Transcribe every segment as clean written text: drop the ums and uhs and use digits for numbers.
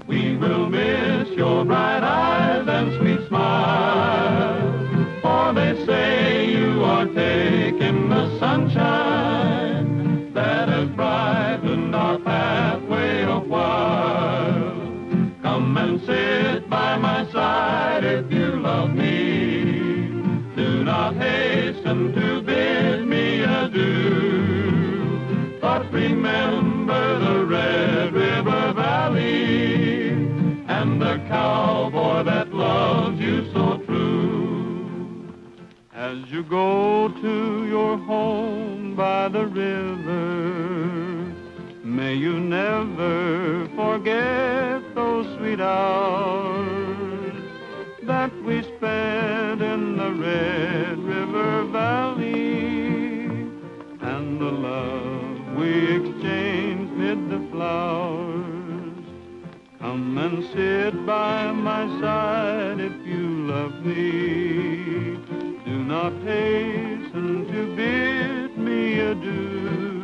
We will miss your bright eyes and sweet smile, for they say you are taking the sunshine that has brightened our pathway a while. Come and sit by my side if you love me. Do not hasten to bid me adieu, but remember the Red River Valley and the cowboy that loves you so true. As you go to your home by the river, may you never forget those sweet hours that we spent in the Red River Valley, and the love we exchanged mid the flowers. Come and sit by my side if you love me. Do not hasten to bid me adieu,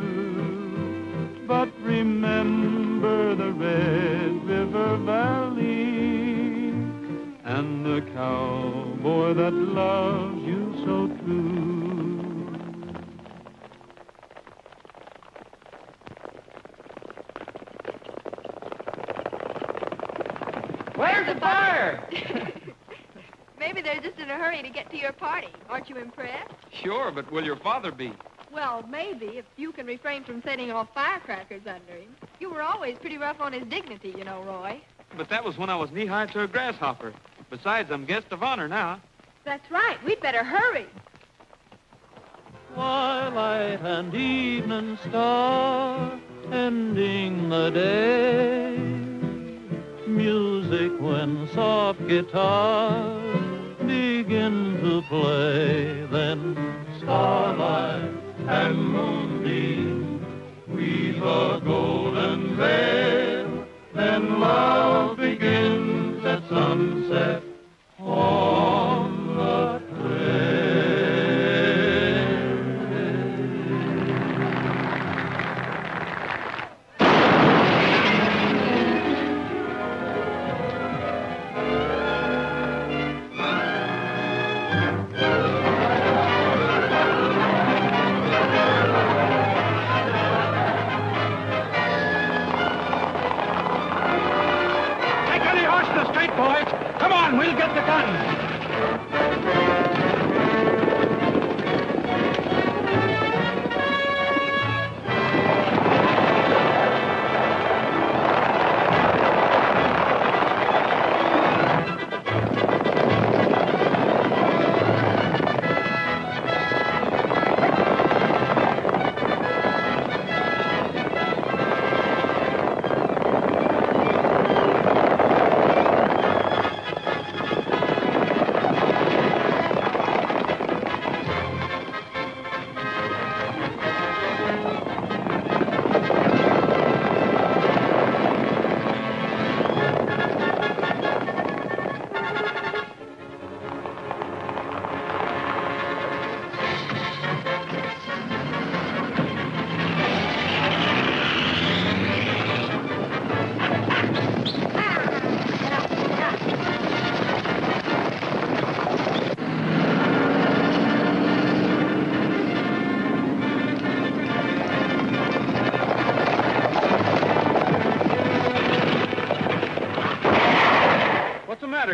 but remember the Red River Valley and the cowboy that loves you so true. Where's the fire? Maybe they're just in a hurry to get to your party. Aren't you impressed? Sure, but will your father be? Well, maybe, if you can refrain from setting off firecrackers under him. You were always pretty rough on his dignity, you know, Roy. But that was when I was knee-high to a grasshopper. Besides, I'm guest of honor now. That's right. We'd better hurry. Twilight and evening star, ending the day. Music when soft guitars begin to play. Then starlight and moonbeam weave a golden veil. Then love begins at sunset on the trail. Boys, come on, we'll get the guns.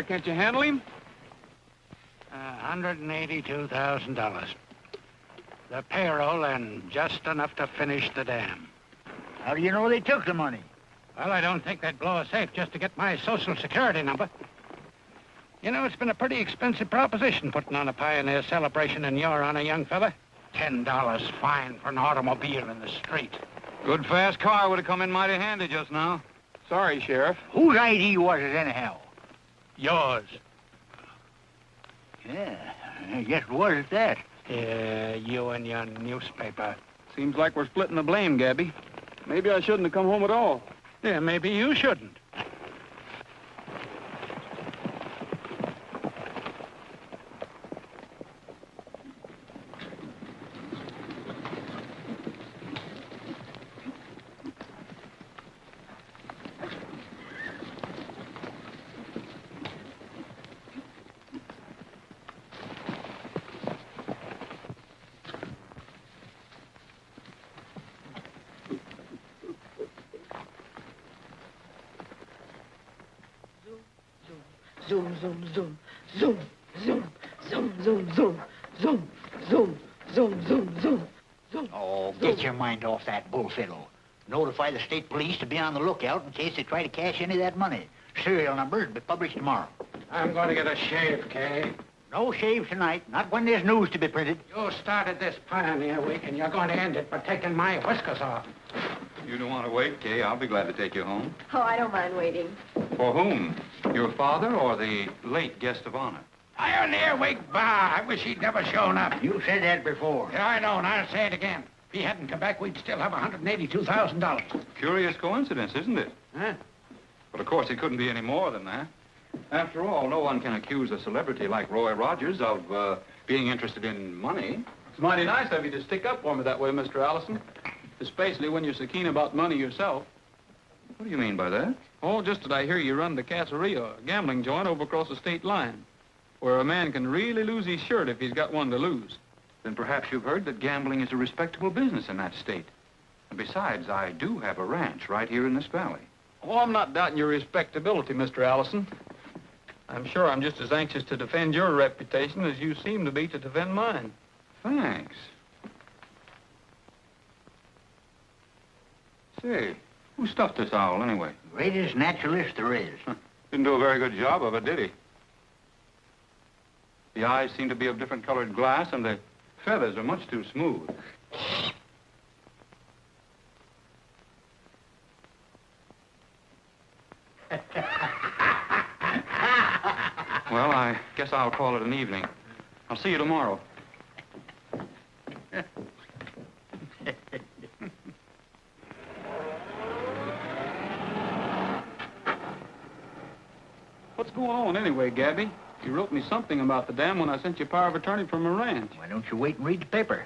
Can't you handle him? $182,000. The payroll and just enough to finish the dam. How do you know they took the money? Well, I don't think they'd blow a safe just to get my Social Security number. You know, it's been a pretty expensive proposition putting on a pioneer celebration in your honor, young fella. $10 fine for an automobile in the street. Good fast car would have come in mighty handy just now. Sorry, Sheriff. Whose ID was it anyhow? Yours. Yeah, I guess it was at that. Yeah, you and your newspaper. Seems like we're splitting the blame, Gabby. Maybe I shouldn't have come home at all. Yeah, maybe you shouldn't. Zoom, zoom, zoom, zoom, zoom, zoom, zoom, zoom, zoom, zoom, zoom, zoom, zoom, zoom. Oh, get your mind off that bull fiddle. Notify the state police to be on the lookout in case they try to cash any of that money. Serial numbers will be published tomorrow. I'm going to get a shave, Kay. No shave tonight, not when there's news to be printed. You started this Pioneer Week, and you're going to end it by taking my whiskers off. You don't want to wait, Kay. I'll be glad to take you home. Oh, I don't mind waiting. For whom? Your father or the late guest of honor? Pioneer Week, bah! I wish he'd never shown up. You said that before. Yeah, I know, and I'll say it again. If he hadn't come back, we'd still have $182,000. Curious coincidence, isn't it? Huh? But of course, it couldn't be any more than that. After all, no one can accuse a celebrity like Roy Rogers of being interested in money. It's mighty nice of you to stick up for me that way, Mr. Allison. Especially when you're so keen about money yourself. What do you mean by that? Oh, just that I hear you run the Caceria, a gambling joint over across the state line, where a man can really lose his shirt if he's got one to lose. Then perhaps you've heard that gambling is a respectable business in that state. And besides, I do have a ranch right here in this valley. Oh, I'm not doubting your respectability, Mr. Allison. I'm sure I'm just as anxious to defend your reputation as you seem to be to defend mine. Thanks. Say, who stuffed this owl anyway? Greatest naturalist there is. Didn't do a very good job of it, did he? The eyes seem to be of different colored glass, and the feathers are much too smooth. Well, I guess I'll call it an evening. I'll see you tomorrow. What's going on anyway, Gabby? You wrote me something about the dam when I sent you power of attorney from a ranch. Why don't you wait and read the paper?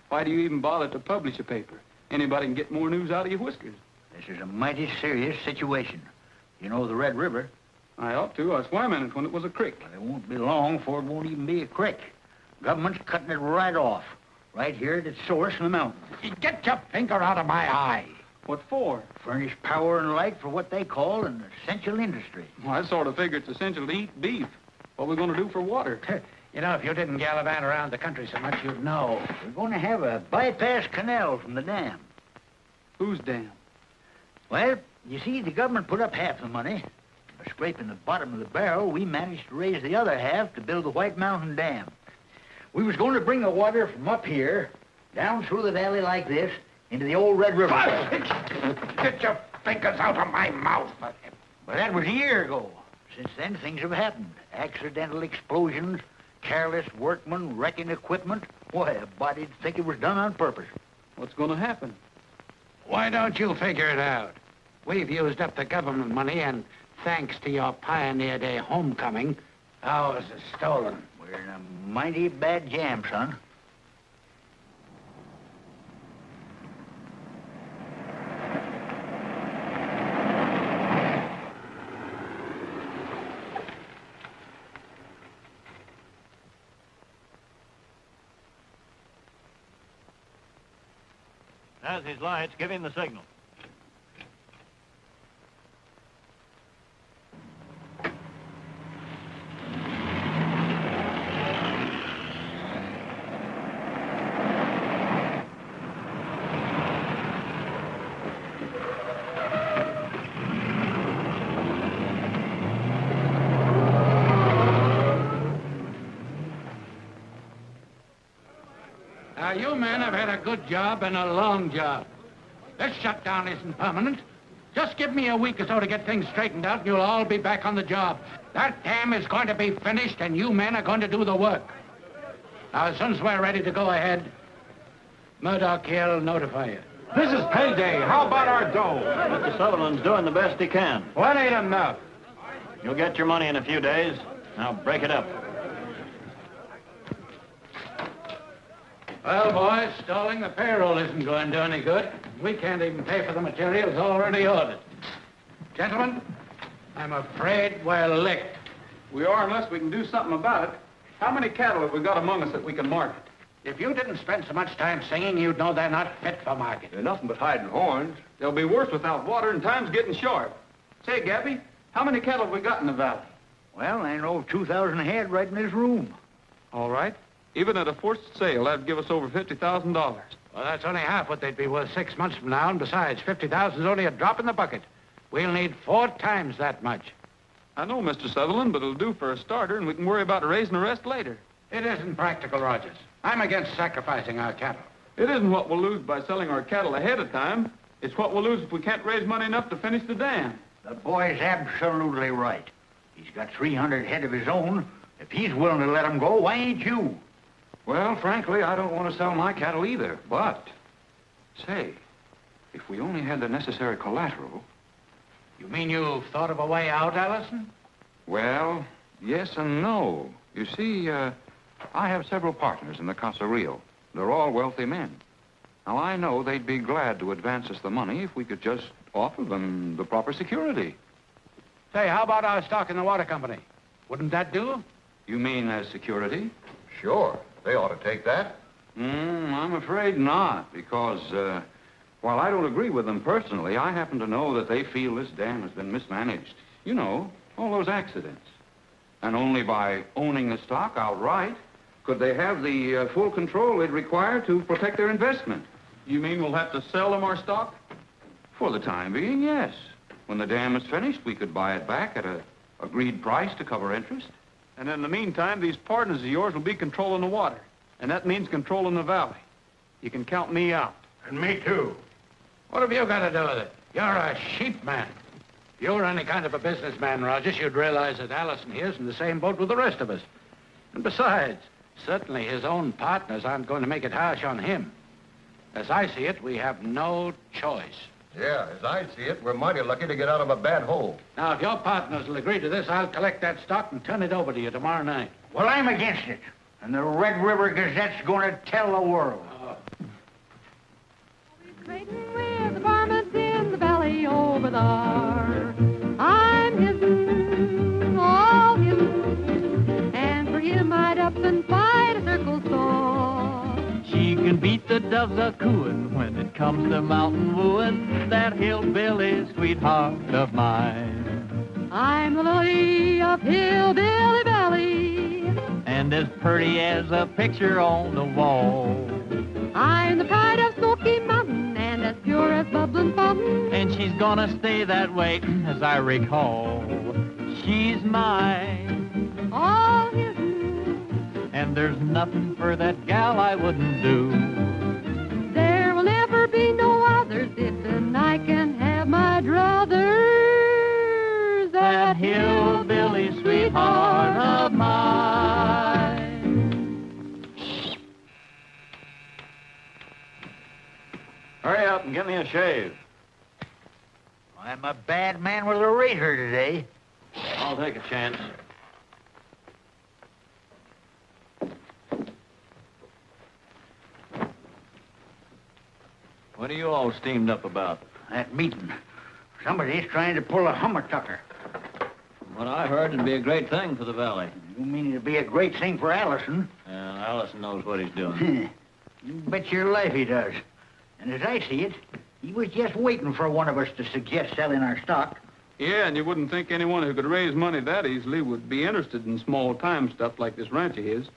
Why do you even bother to publish a paper? Anybody can get more news out of your whiskers. This is a mighty serious situation. You know the Red River? I ought to. I swam in it when it was a creek. Well, it won't be long before it won't even be a creek. Government's cutting it right off. Right here at its source in the mountains. Get your finger out of my eye. What for? Furnish power and light for what they call an essential industry. Well, I sort of figure it's essential to eat beef. What are we going to do for water? You know, if you didn't gallivant around the country so much, you'd know. We're going to have a bypass canal from the dam. Whose dam? Well, you see, the government put up half the money. By scraping the bottom of the barrel, we managed to raise the other half to build the White Mountain Dam. We was going to bring the water from up here, down through the valley like this, into the old Red River. Get your fingers out of my mouth. Well, that was a year ago. Since then, things have happened. Accidental explosions, careless workmen, wrecking equipment. Why, a body'd think it was done on purpose. What's going to happen? Why don't you figure it out? We've used up the government money, and thanks to your Pioneer Day homecoming, ours is stolen. We're in a mighty bad jam, son. Has his lights, give him the signal. Now, you men have had a good job and a long job. This shutdown isn't permanent. Just give me a week or so to get things straightened out, and you'll all be back on the job. That dam is going to be finished, and you men are going to do the work. Now, as soon as we're ready to go ahead, Murdoch here will notify you. This is payday. How about our dough? Mr. Sutherland's doing the best he can. What ain't enough? You'll get your money in a few days. Now, break it up. Well, boys, stalling the payroll isn't going to do any good. We can't even pay for the materials already ordered. Gentlemen, I'm afraid we're licked. We are unless we can do something about it. How many cattle have we got among us that we can market? If you didn't spend so much time singing, you'd know they're not fit for market. They're nothing but hiding horns. They'll be worse without water, and time's getting short. Say, Gabby, how many cattle have we got in the valley? Well, I know 2,000 head right in this room. All right. Even at a forced sale, that'd give us over $50,000. Well, that's only half what they'd be worth 6 months from now, and besides, 50,000 is only a drop in the bucket. We'll need 4 times that much. I know, Mr. Sutherland, but it'll do for a starter, and we can worry about raising the rest later. It isn't practical, Rogers. I'm against sacrificing our cattle. It isn't what we'll lose by selling our cattle ahead of time. It's what we'll lose if we can't raise money enough to finish the dam. The boy's absolutely right. He's got 300 head of his own. If he's willing to let them go, why ain't you? Well, frankly, I don't want to sell my cattle either. But, say, if we only had the necessary collateral... You mean you've thought of a way out, Allison? Well, yes and no. You see, I have several partners in the Casa Rio. They're all wealthy men. Now, I know they'd be glad to advance us the money if we could just offer them the proper security. Say, how about our stock in the water company? Wouldn't that do? You mean as security? Sure. They ought to take that. I'm afraid not, because, while I don't agree with them personally, I happen to know that they feel this dam has been mismanaged. You know, all those accidents. And only by owning the stock outright could they have the full control they'd require to protect their investment. You mean we'll have to sell them our stock? For the time being, yes. When the dam is finished, we could buy it back at a agreed price to cover interest. And in the meantime, these partners of yours will be controlling the water. And that means controlling the valley. You can count me out. And me too. What have you got to do with it? You're a sheep man. If you were any kind of a businessman, Rogers, you'd realize that Allison here's in the same boat with the rest of us. And besides, certainly his own partners aren't going to make it harsh on him. As I see it, we have no choice. Yeah, as I see it, we're mighty lucky to get out of a bad hole. Now, if your partners will agree to this, I'll collect that stock and turn it over to you tomorrow night. Well, I'm against it. And the Red River Gazette's going to tell the world. Trading with the varmints in the valley over there. I'm hidden, all hidden, and for him I'd up and fight a circle saw. She can beat the doves a-cooing when it comes to mountain wooing, that hillbilly sweetheart of mine. I'm the lily of Hillbilly Valley, and as pretty as a picture on the wall. I'm the pride of Smoky Mountain, and as pure as bubbling fountain. And she's gonna stay that way, as I recall. She's mine, all hidden, and there's nothing for that gal I wouldn't do. There will never be no others if then I can have my druthers. That hillbilly sweetheart of mine. Hurry up and get me a shave. I'm a bad man with a razor today. I'll take a chance. What are you all steamed up about? That meeting. Somebody's trying to pull a hummer-tucker. From what I heard, it'd be a great thing for the valley. You mean it'd be a great thing for Allison? Yeah, Allison knows what he's doing. You bet your life he does. And as I see it, he was just waiting for one of us to suggest selling our stock. Yeah, and you wouldn't think anyone who could raise money that easily would be interested in small-time stuff like this ranch of his.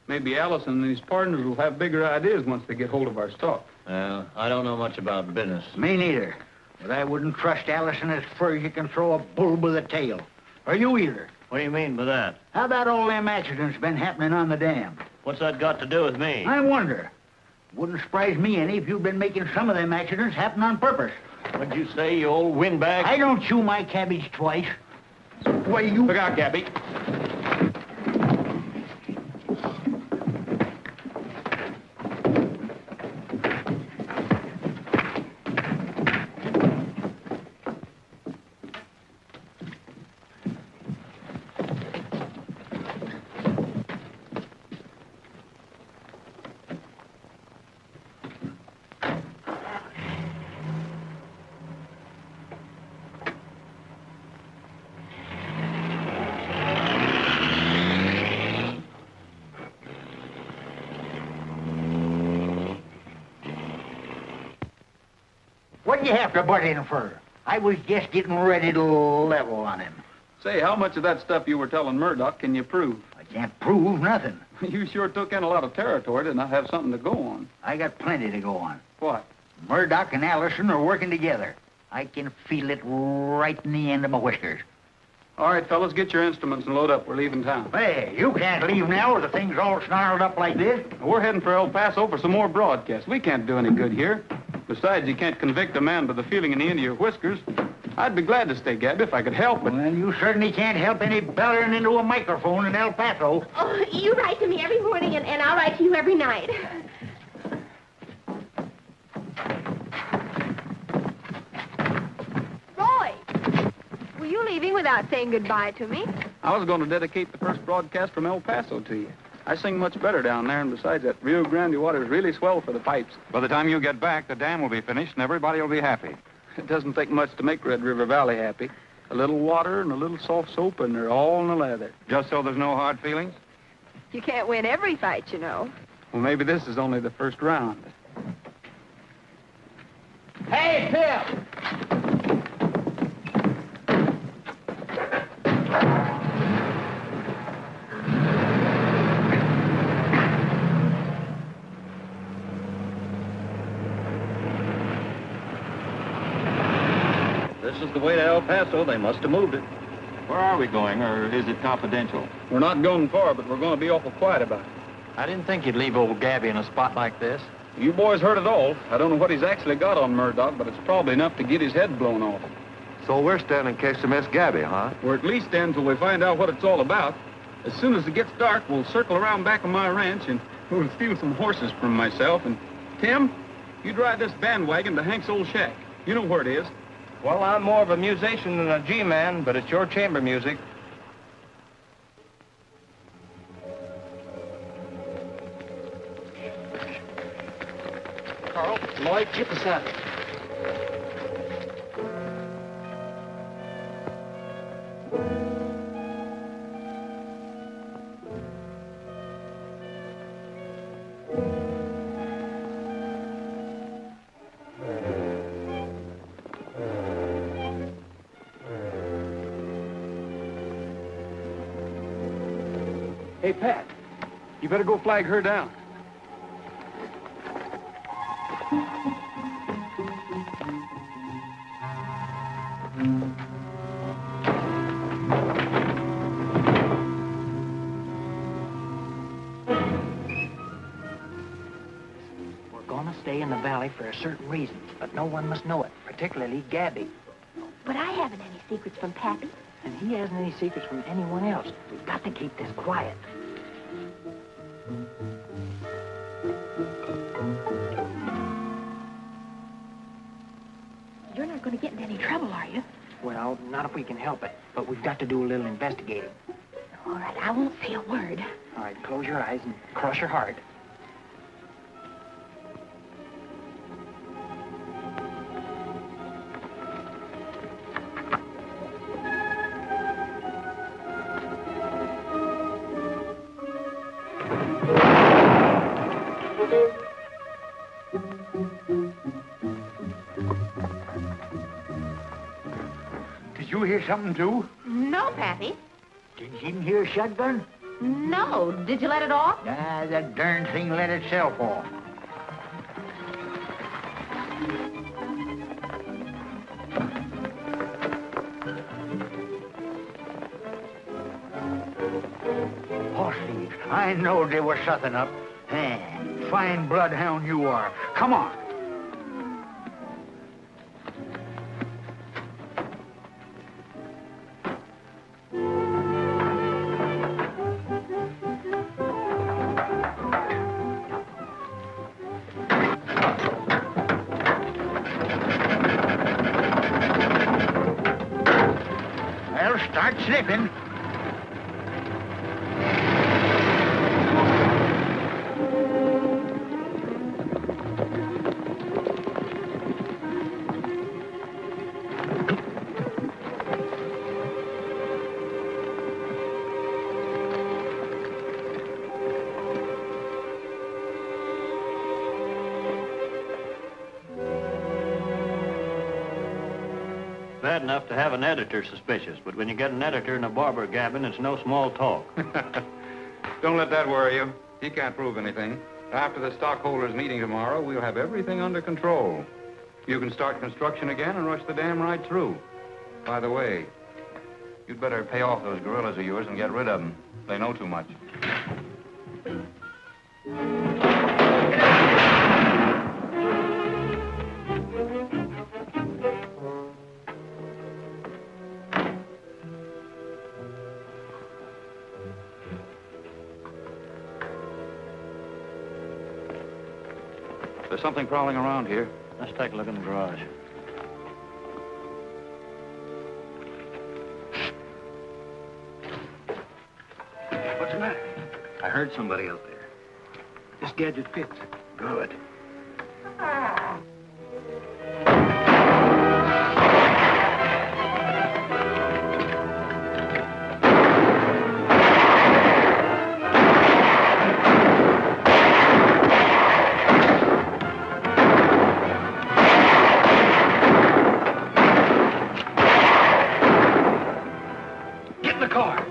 Maybe Allison and his partners will have bigger ideas once they get hold of our stock. Well, I don't know much about business. Me neither. But I wouldn't trust Allison as far as you can throw a bull with a tail. Or you either. What do you mean by that? How about all them accidents been happening on the dam? What's that got to do with me? I wonder. Wouldn't surprise me any if you'd been making some of them accidents happen on purpose. What'd you say, you old windbag? I don't chew my cabbage twice. Why, you... Look out, Gabby. What'd you have to butt in for? I was just getting ready to level on him. Say, how much of that stuff you were telling Murdoch can you prove? I can't prove nothing. You sure took in a lot of territory to not have something to go on. I got plenty to go on. What? Murdoch and Allison are working together. I can feel it right in the end of my whiskers. All right, fellas, get your instruments and load up. We're leaving town. Hey, you can't leave now with the things all snarled up like this. We're heading for El Paso for some more broadcasts. We can't do any good here. Besides, you can't convict a man by the feeling in the end of your whiskers. I'd be glad to stay, Gabby, if I could help it. Well, you certainly can't help any bellering into a microphone in El Paso. Oh, you write to me every morning, and I'll write to you every night. Roy, were you leaving without saying goodbye to me? I was going to dedicate the first broadcast from El Paso to you. I sing much better down there, and besides, that Rio Grande water is really swell for the pipes. By the time you get back, the dam will be finished and everybody will be happy. It doesn't take much to make Red River Valley happy. A little water and a little soft soap, and they're all in the leather. Just so there's no hard feelings? You can't win every fight, you know. Well, maybe this is only the first round. Hey, Phil! This is the way to El Paso. They must have moved it. Where are we going, or is it confidential? We're not going far, but we're going to be awful quiet about it. I didn't think you'd leave old Gabby in a spot like this. You boys heard it all. I don't know what he's actually got on Murdoch, but it's probably enough to get his head blown off. So we're standing in case of Miss Gabby, huh? We're at least in until we find out what it's all about. As soon as it gets dark, we'll circle around back of my ranch, and we'll steal some horses from myself. And, Tim, you drive this bandwagon to Hank's old shack. You know where it is. Well, I'm more of a musician than a G-man, but it's your chamber music. Carl, Lloyd, get the saddle. Hey, Pat, you better go flag her down. We're gonna stay in the valley for a certain reason, but no one must know it, particularly Gabby. But I haven't any secrets from Pappy. And he hasn't any secrets from anyone else. We've got to keep this quiet. You're not going to get into any trouble, are you? Well, not if we can help it, but we've got to do a little investigating. All right, I won't say a word. All right, close your eyes and cross your heart. Did you hear something, too? No, Pappy. Did you even hear a shotgun? No. Did you let it off? Ah, that darn thing let itself off. Horse thieves. I know there was something up. Fine bloodhound you are. Come on. Well, start sniffing. bad enough to have an editor suspicious, but when you get an editor and a barber gabbing, it's no small talk. Don't let that worry you. He can't prove anything. After the stockholders' meeting tomorrow, we'll have everything under control. You can start construction again and rush the dam right through. By the way, you'd better pay off those gorillas of yours and get rid of them. They know too much. There's something prowling around here. Let's take a look in the garage. What's the matter? I heard somebody out there. This gadget fits. Good. Get in the car.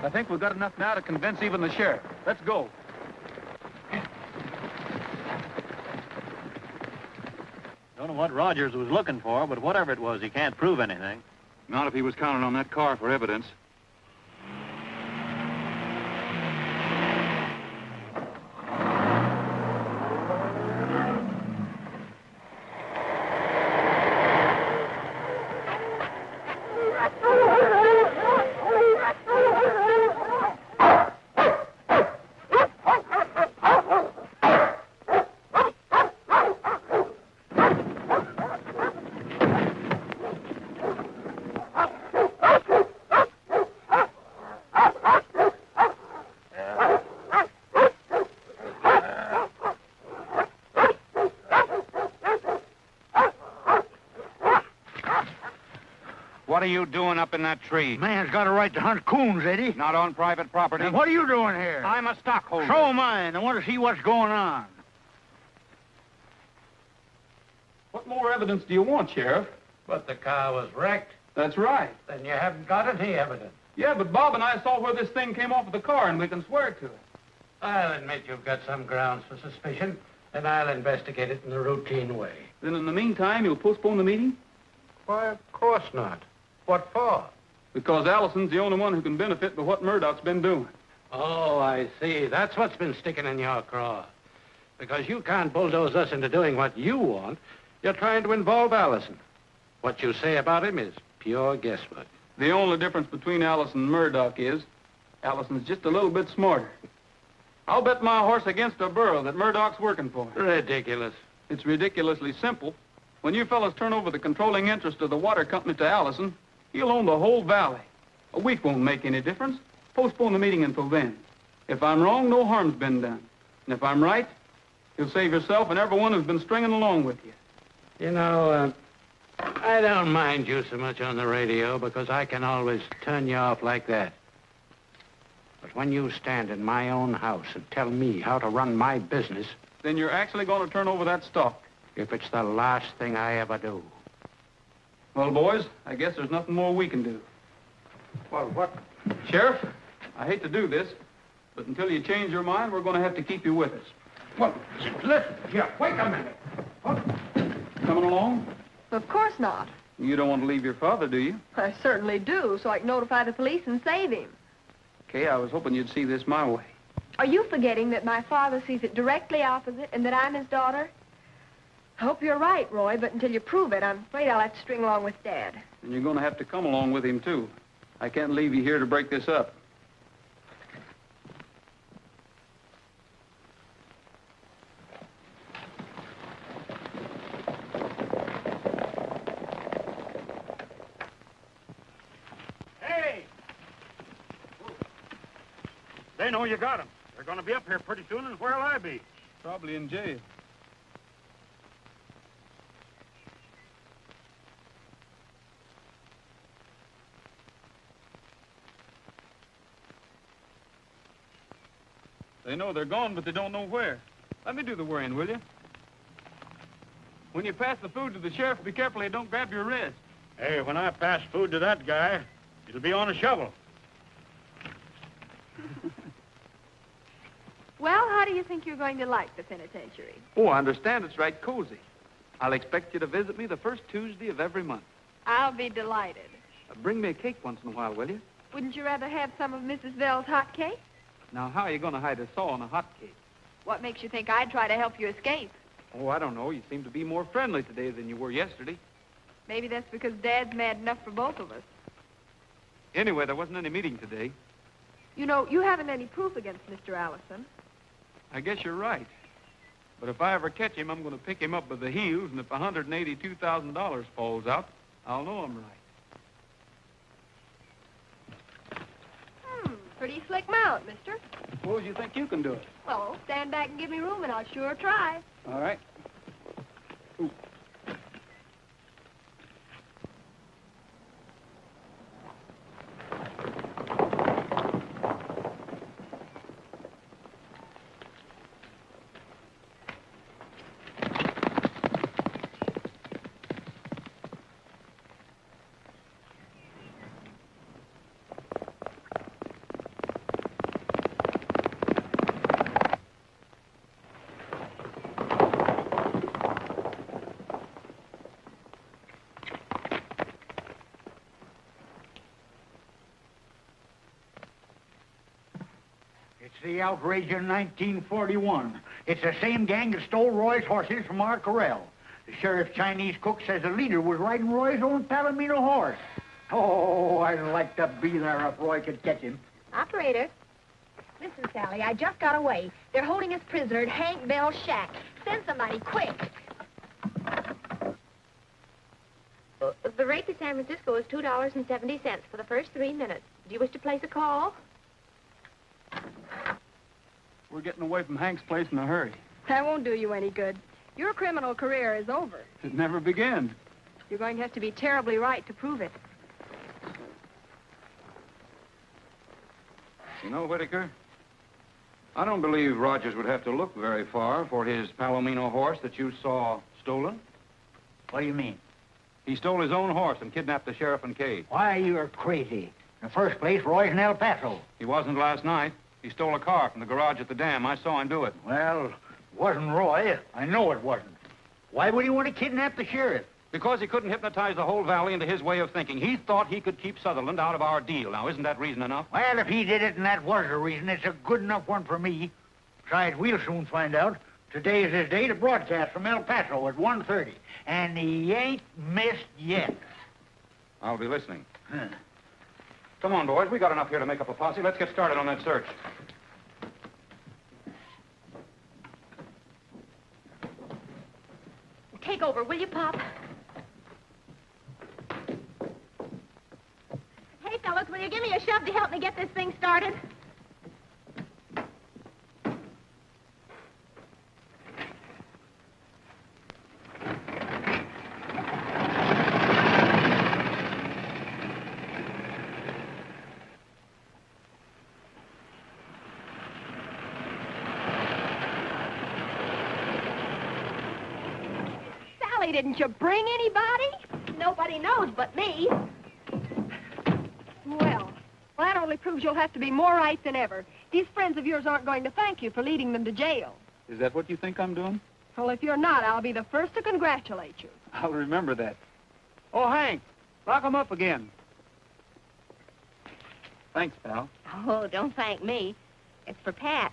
I think we've got enough now to convince even the sheriff. Let's go. Don't know what Rogers was looking for, but whatever it was, he can't prove anything. Not if he was counting on that car for evidence. What are you doing up in that tree? Man's got a right to hunt coons, Eddie. Not on private property. Now, what are you doing here? I'm a stockholder. So am I, and I want to see what's going on. What more evidence do you want, Sheriff? But the car was wrecked. That's right. Then you haven't got any evidence. Yeah, but Bob and I saw where this thing came off of the car, and we can swear to it. I'll admit you've got some grounds for suspicion, and I'll investigate it in the routine way. Then in the meantime, you'll postpone the meeting? Why, of course not. What for? Because Allison's the only one who can benefit by what Murdoch's been doing. Oh, I see. That's what's been sticking in your craw. Because you can't bulldoze us into doing what you want. You're trying to involve Allison. What you say about him is pure guesswork. The only difference between Allison and Murdoch is Allison's just a little bit smarter. I'll bet my horse against a burro that Murdoch's working for. Ridiculous. It's ridiculously simple. When you fellas turn over the controlling interest of the water company to Allison, he'll own the whole valley. A week won't make any difference. Postpone the meeting until then. If I'm wrong, no harm's been done. And if I'm right, you'll save yourself and everyone who's been stringing along with you. You know, I don't mind you so much on the radio because I can always turn you off like that. But when you stand in my own house and tell me how to run my business... Then you're actually going to turn over that stock. If it's the last thing I ever do. Well, boys, I guess there's nothing more we can do. Well, what? Sheriff, I hate to do this, but until you change your mind, we're going to have to keep you with us. Well, listen, yeah, wait a minute. What? Come coming along? Of course not. You don't want to leave your father, do you? I certainly do, so I can notify the police and save him. Kay, I was hoping you'd see this my way. Are you forgetting that my father sees it directly opposite and that I'm his daughter? I hope you're right, Roy, but until you prove it, I'm afraid I'll have to string along with Dad. And you're going to have to come along with him, too. I can't leave you here to break this up. Hey! They know you got them. They're going to be up here pretty soon, and where'll I be? Probably in jail. They know they're gone, but they don't know where. Let me do the worrying, will you? When you pass the food to the sheriff, be careful they don't grab your wrist. Hey, when I pass food to that guy, it'll be on a shovel. Well, how do you think you're going to like the penitentiary? Oh, I understand it's right cozy. I'll expect you to visit me the first Tuesday of every month. I'll be delighted. Bring me a cake once in a while, will you? Wouldn't you rather have some of Mrs. Bell's hot cake? Now, how are you going to hide a saw on a hot cake? What makes you think I'd try to help you escape? Oh, I don't know. You seem to be more friendly today than you were yesterday. Maybe that's because Dad's mad enough for both of us. Anyway, there wasn't any meeting today. You know, you haven't any proof against Mr. Allison. I guess you're right. But if I ever catch him, I'm going to pick him up by the heels, and if $182,000 falls out, I'll know I'm right. Pretty slick mount, mister. Suppose you think you can do it. Well, stand back and give me room, and I'll sure try. All right. Ooh. It's the outrage of 1941. It's the same gang that stole Roy's horses from our corral. The sheriff's Chinese cook says the leader was riding Roy's own Palomino horse. Oh, I'd like to be there if Roy could catch him. Operator. Listen, Sally, I just got away. They're holding us prisoner at Hank Bell's shack. Send somebody, quick. The rate to San Francisco is $2.70 for the first 3 minutes. Do you wish to place a call? We're getting away from Hank's place in a hurry. That won't do you any good. Your criminal career is over. It never began. You're going to have to be terribly right to prove it. You know, Whitaker, I don't believe Rogers would have to look very far for his Palomino horse that you saw stolen. What do you mean? He stole his own horse and kidnapped the sheriff and Kay. Why, you're crazy. In the first place, Roy's in El Paso. He wasn't last night. He stole a car from the garage at the dam. I saw him do it. Well, it wasn't Roy. I know it wasn't. Why would he want to kidnap the sheriff? Because he couldn't hypnotize the whole valley into his way of thinking. He thought he could keep Sutherland out of our deal. Now, isn't that reason enough? Well, if he did it and that was the reason, it's a good enough one for me. Besides, we'll soon find out. Today is his day to broadcast from El Paso at 1:30. And he ain't missed yet. I'll be listening. Come on, boys. We got enough here to make up a posse. Let's get started on that search. Take over, will you, Pop? Hey, fellas, will you give me a shove to help me get this thing started? Didn't you bring anybody? Nobody knows but me. Well, that only proves you'll have to be more right than ever. These friends of yours aren't going to thank you for leading them to jail. Is that what you think I'm doing? Well, if you're not, I'll be the first to congratulate you. I'll remember that. Oh, Hank, lock 'em up again. Thanks, pal. Oh, don't thank me. It's for Pat.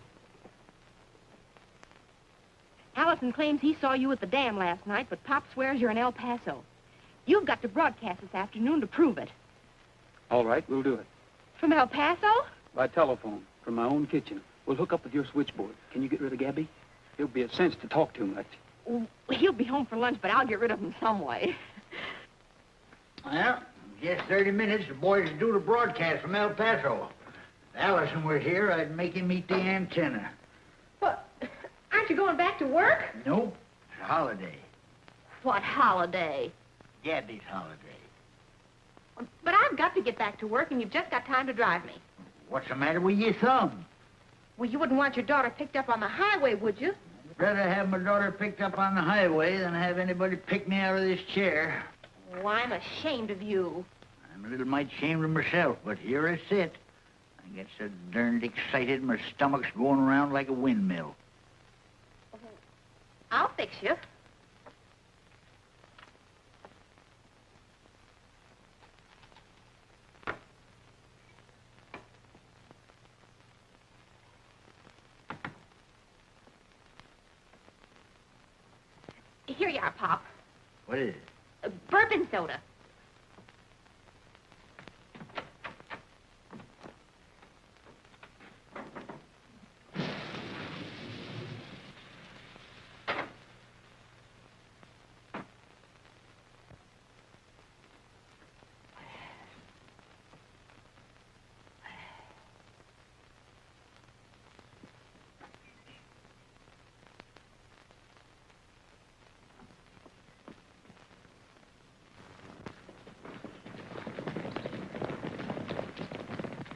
Allison claims he saw you at the dam last night, but Pop swears you're in El Paso. You've got to broadcast this afternoon to prove it. All right, we'll do it. From El Paso? By telephone, from my own kitchen. We'll hook up with your switchboard. Can you get rid of Gabby? It'll be a cinch to talk too much. Well, he'll be home for lunch, but I'll get rid of him some way. Well, just 30 minutes, the boys do the broadcast from El Paso. If Allison were here, I'd make him eat the antenna. What? Aren't you going back to work? Nope, it's a holiday. What holiday? Gabby's holiday. But I've got to get back to work, and you've just got time to drive me. What's the matter with your thumb? Well, you wouldn't want your daughter picked up on the highway, would you? I'd rather have my daughter picked up on the highway than have anybody pick me out of this chair. Oh, I'm ashamed of you. I'm a little mite ashamed of myself, but here I sit. I get so darned excited, my stomach's going around like a windmill. I'll fix you. Here you are, Pop. What is it? Bourbon soda.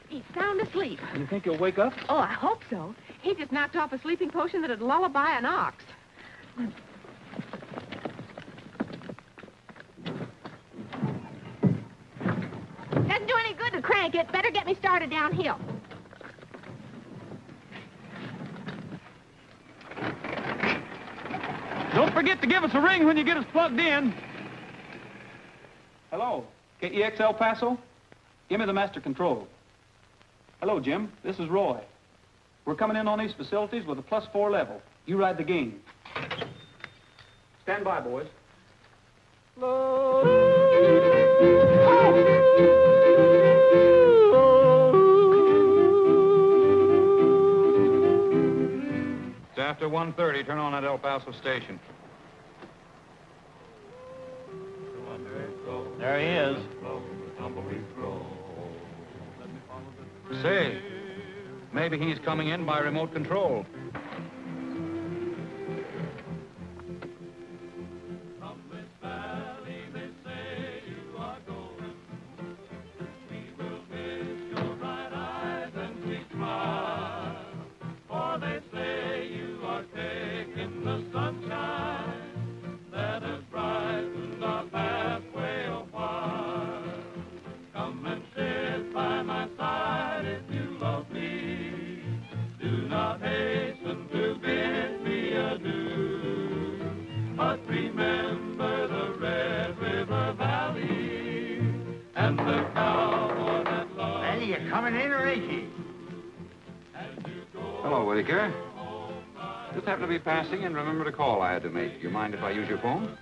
He's sound asleep. You think he'll wake up? Oh, I hope so. He just knocked off a sleeping potion that'd lullaby an ox. Doesn't do any good to crank it. Better get me started downhill. Don't forget to give us a ring when you get us plugged in. Hello, KEX El Paso? Give me the master control. Hello, Jim. This is Roy. We're coming in on these facilities with a +4 level. You ride the game. Stand by, boys. It's after 1:30. Turn on that El Paso station. There he is. Say, maybe he's coming in by remote control. Hello, Whitaker. Just happened to be passing and remembered a call I had to make. You mind if I use your phone?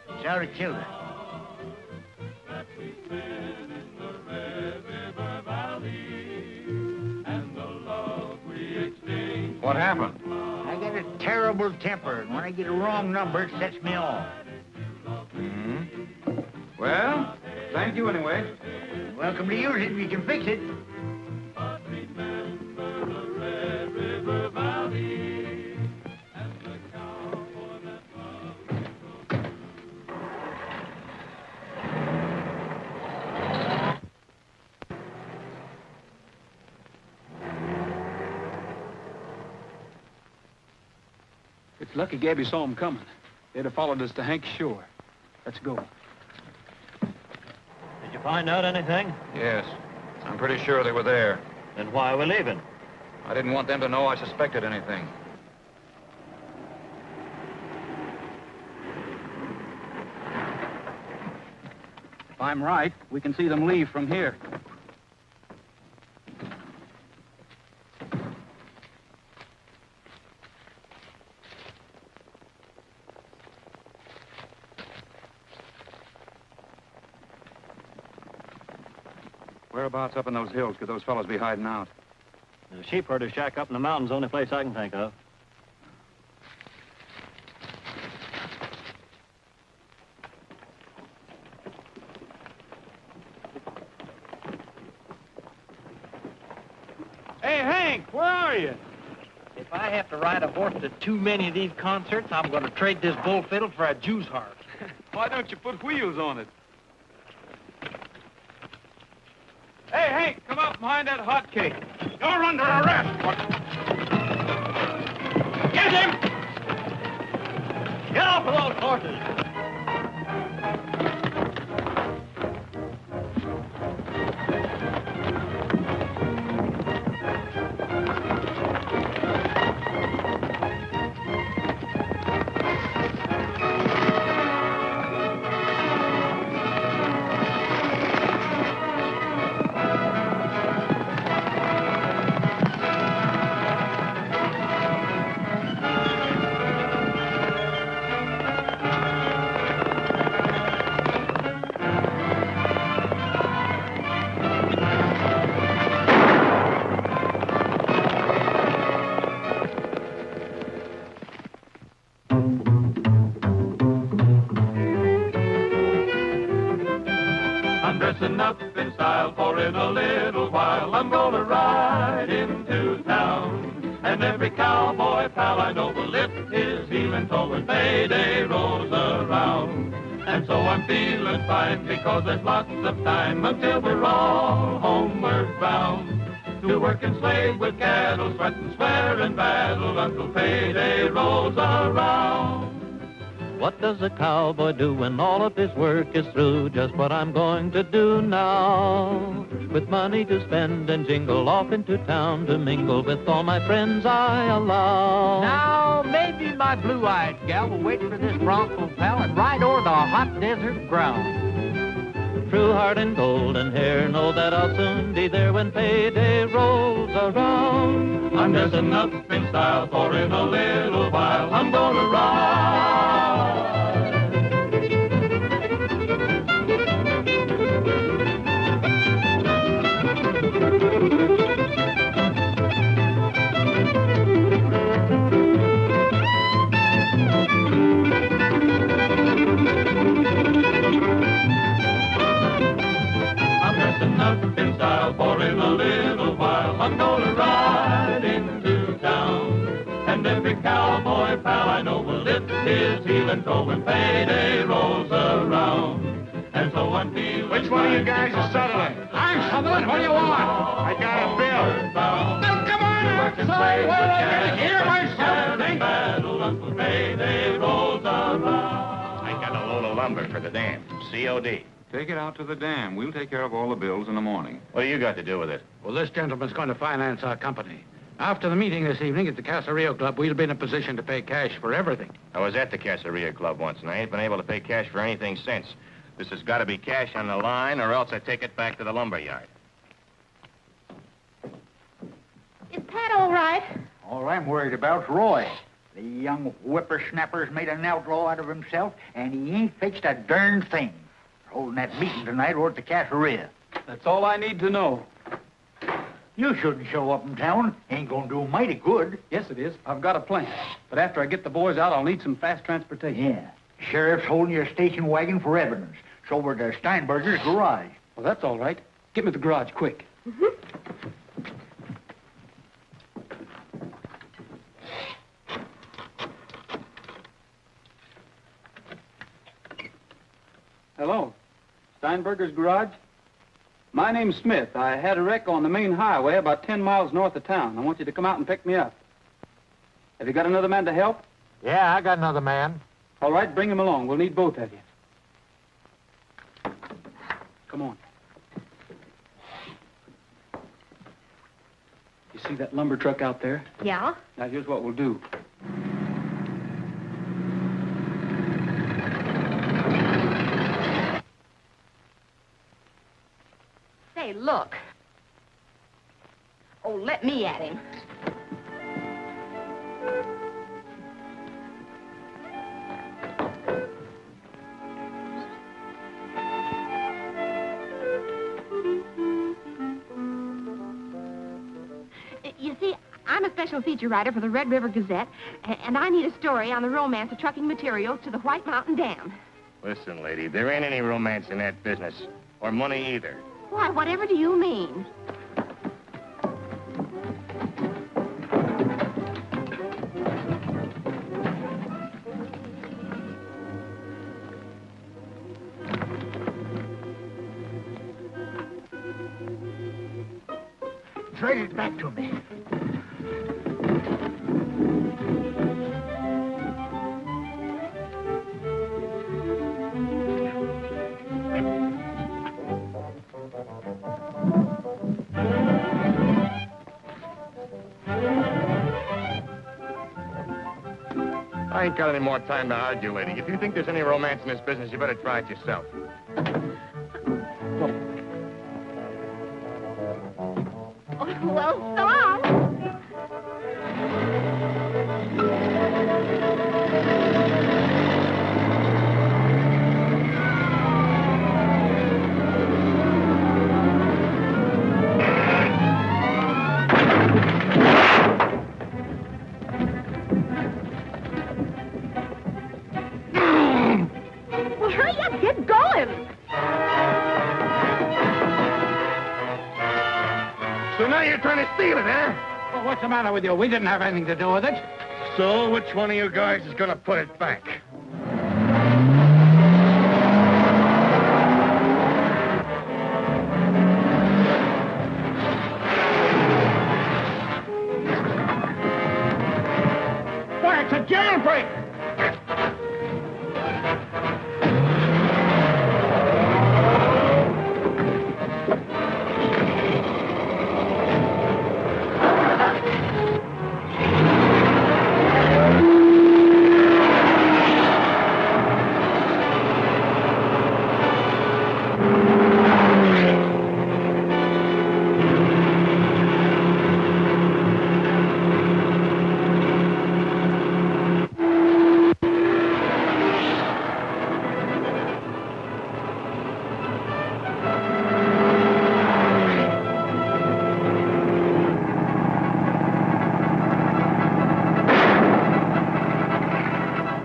It's out of kilter. What happened? I got a terrible temper, and when I get a wrong number, it sets me off. Mm-hmm. Well, thank you anyway. Welcome to use it if you can fix it. It's lucky Gabby saw him coming. They'd have followed us to Hank's shore. Let's go. Did you find out anything? Yes. I'm pretty sure they were there. Then why are we leaving? I didn't want them to know I suspected anything. I'm right, we can see them leave from here. Whereabouts up in those hills could those fellows be hiding out? The sheep herder shack up in the mountains, only place I can think of. Hey, Hank, where are you? If I have to ride a horse to too many of these concerts, I'm going to trade this bull fiddle for a Jew's harp. Why don't you put wheels on it? Hey, Hank, come up behind that hot cake. You're under arrest. Get him! Get off of those horses. Dressing up in style, for in a little while I'm gonna ride into town. And every cowboy pal I know will lift his heel and toe when payday rolls around. And so I'm feeling fine because there's lots of time until we're all homeward bound. To work and slave with cattle, sweat and swear and battle until payday rolls around. What does a cowboy do when all of his work is through? Just what I'm going to do now. With money to spend and jingle off into town to mingle with all my friends I allow. Now, maybe my blue-eyed gal will wait for this bronco pal and ride o'er the hot desert ground. True heart and golden hair, know that I'll soon be there when payday rolls around. I'm dressing up in style, for in a little while I'm gonna ride. I'm dressing up in style, for in a little while I'm gonna ride into town. And every cowboy pal I know will lift his heel and toe when payday rolls around. And so I'm feeling... Which one of you guys is Sutherland? I'm Sutherland. What do you want? I got a bill. Now, come on outside where I can hear myself think. Battle until payday rolls around. I got a load of lumber for the dam. COD. Take it out to the dam. We'll take care of all the bills in the morning. What do you got to do with it? Well, this gentleman's going to finance our company. After the meeting this evening at the Caserio Club, we'll be in a position to pay cash for everything. I was at the Caseria Club once, and I ain't been able to pay cash for anything since. This has got to be cash on the line, or else I take it back to the lumber yard. Is Pat all right? All I'm worried about's Roy. The young whippersnapper's made an outlaw out of himself, and he ain't fixed a darn thing. They're holding that meeting tonight over at the Caseria. That's all I need to know. You shouldn't show up in town. Ain't gonna do mighty good. Yes, it is. I've got a plan. But after I get the boys out, I'll need some fast transportation. Yeah. Sheriff's holding your station wagon for evidence. It's over to Steinberger's garage. Well, that's all right. Get me the garage, quick. Hello. Steinberger's garage? My name's Smith. I had a wreck on the main highway about 10 miles north of town. I want you to come out and pick me up. Have you got another man to help? Yeah, I got another man. All right, bring him along. We'll need both of you. Come on. You see that lumber truck out there? Yeah? Now, here's what we'll do. Hey, look. Oh, let me at him. You see, I'm a special feature writer for the Red River Gazette, and I need a story on the romance of trucking materials to the White Mountain Dam. Listen, lady, there ain't any romance in that business. Or money either. Why, whatever do you mean? Trade it back to me. I ain't got any more time to argue, lady. If you think there's any romance in this business, you better try it yourself. Well, so long. Well, hurry up, get going. So now you're trying to steal it, huh? Well, what's the matter with you? We didn't have anything to do with it. So which one of you guys is gonna put it back? Why, it's a jailbreak!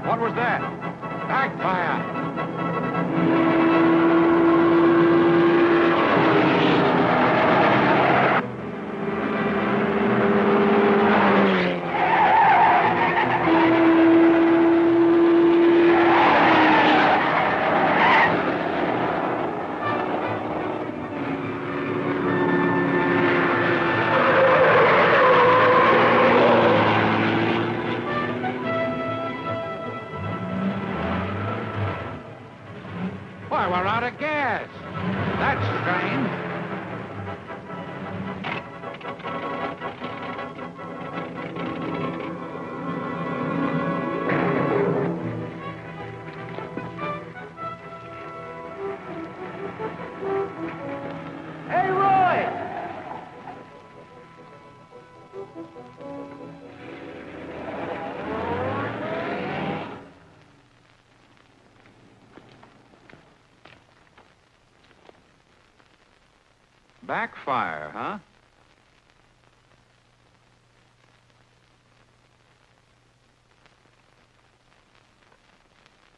What was that? Backfire. Why, we're out of gas. That's strange. Hey, Roy! Backfire, huh?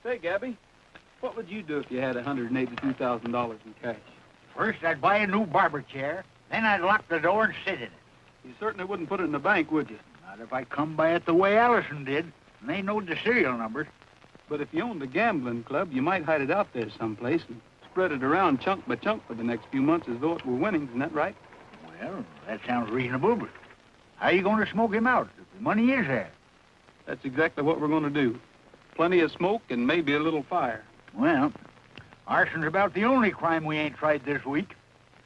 Say, Gabby, what would you do if you had $182,000 in cash? First, I'd buy a new barber chair. Then I'd lock the door and sit in it. You certainly wouldn't put it in the bank, would you? Not if I come by it the way Allison did. And they know the serial numbers. But if you owned a gambling club, you might hide it out there someplace and spread it around chunk by chunk for the next few months as though it were winnings. Isn't that right? Well, that sounds reasonable, but how are you going to smoke him out if the money is there? That's exactly what we're going to do. Plenty of smoke and maybe a little fire. Well, arson's about the only crime we ain't tried this week.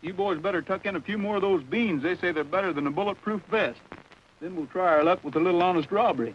You boys better tuck in a few more of those beans. They say they're better than a bulletproof vest. Then we'll try our luck with a little honest robbery.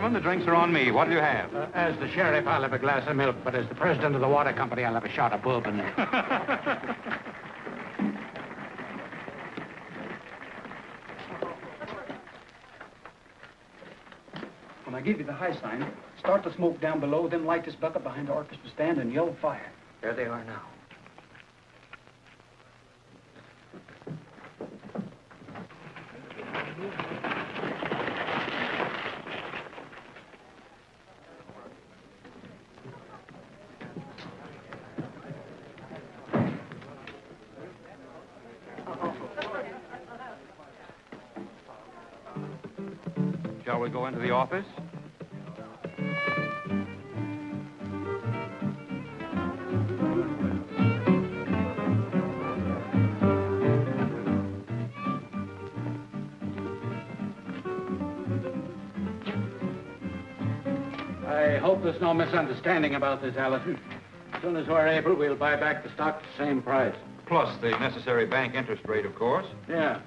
gentlemen, the drinks are on me. What'll you have? As the sheriff, I'll have a glass of milk, but as the president of the water company, I'll have a shot of bourbon. When I give you the high sign, start the smoke down below, then light this bucket behind the orchestra stand and yell fire. There they are now. Shall we go into the office? I hope there's no misunderstanding about this, Allison. As soon as we're able, we'll buy back the stock at the same price. Plus the necessary bank interest rate, of course. Yeah.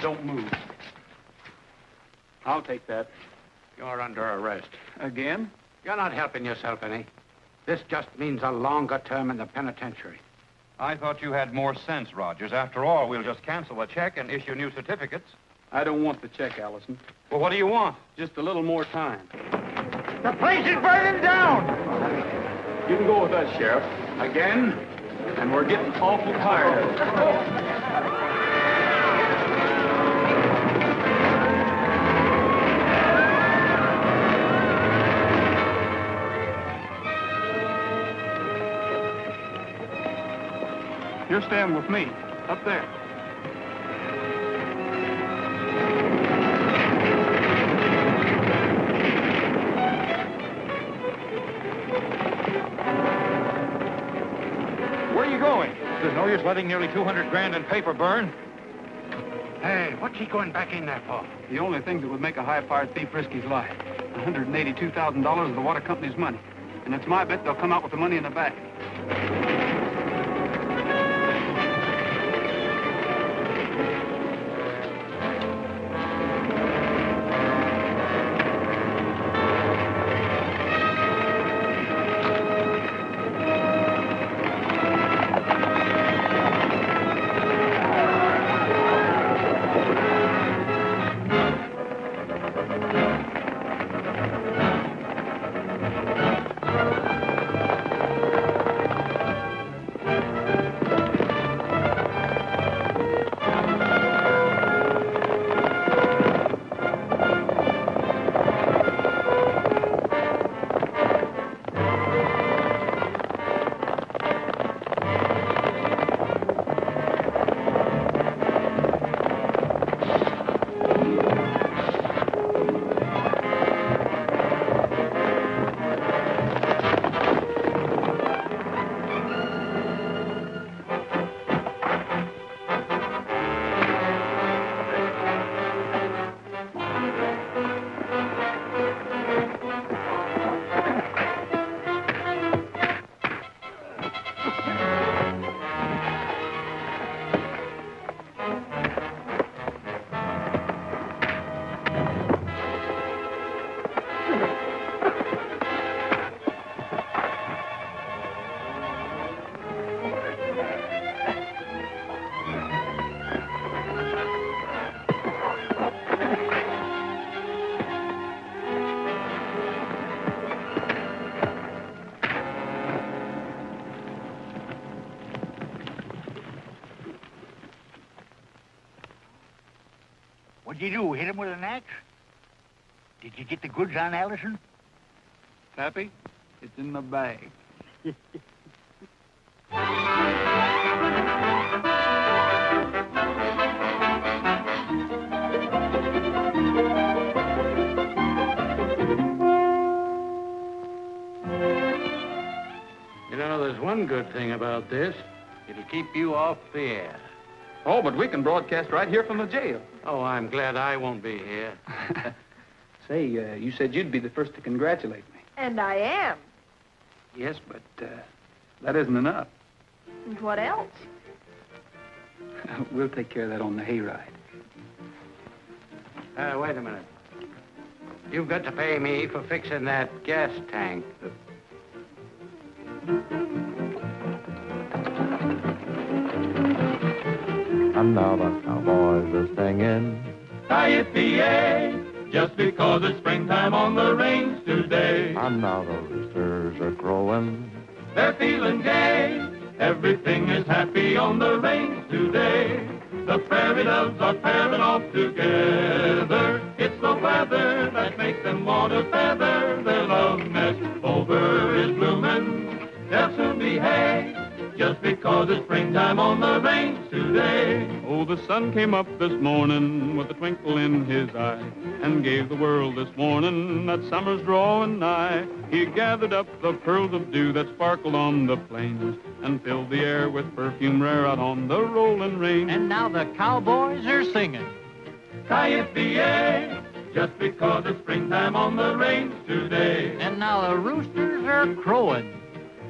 Don't move. I'll take that. You're under arrest. Again? You're not helping yourself any. This just means a longer term in the penitentiary. I thought you had more sense, Rogers. After all, we'll just cancel the check and issue new certificates. I don't want the check, Allison. Well, what do you want? Just a little more time. The place is burning down! You can go with us, Sheriff. Again? And we're getting awful tired of it. You're staying with me, up there. Where are you going? There's no use letting nearly 200 grand in paper burn. Hey, what's he going back in there for? The only thing that would make a high-fired thief risk his life. $182,000 of the water company's money. And it's my bet they'll come out with the money in the bag. What'd you do, hit him with an axe? Did you get the goods on Allison? Pappy, it's in the bag. You know, there's one good good thing about this. It'll keep you off the air. Oh, but we can broadcast right here from the jail. Oh, I'm glad I won't be here. Say, you said you'd be the first to congratulate me. And I am. Yes, but that isn't enough. And what else? We'll take care of that on the hayride. Wait a minute. You've got to pay me for fixing that gas tank. And now the cowboys are singing. Yippee-yay, just because it's springtime on the range today. And now the roosters are crowing. They're feeling gay, everything is happy on the range today. The prairie doves are pairing off together. It's the weather that makes them want to feather. Their love nest over is blooming. They'll soon be hay, just because it's springtime on the range today. Oh, the sun came up this morning with a twinkle in his eye and gave the world this warning that summer's drawing nigh. He gathered up the pearls of dew that sparkled on the plains and filled the air with perfume rare out on the rolling range. And now the cowboys are singing. Yippee-yay, just because it's springtime on the range today. And now the roosters are crowing.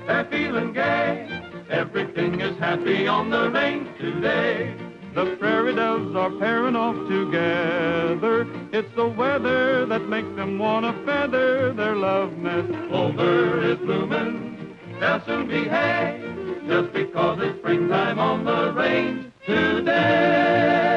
They're feeling gay, everything is happy on the range today. The prairie doves are pairing off together. It's the weather that makes them want to feather. Their love nest over is blooming. They'll soon be hay, just because it's springtime on the range today.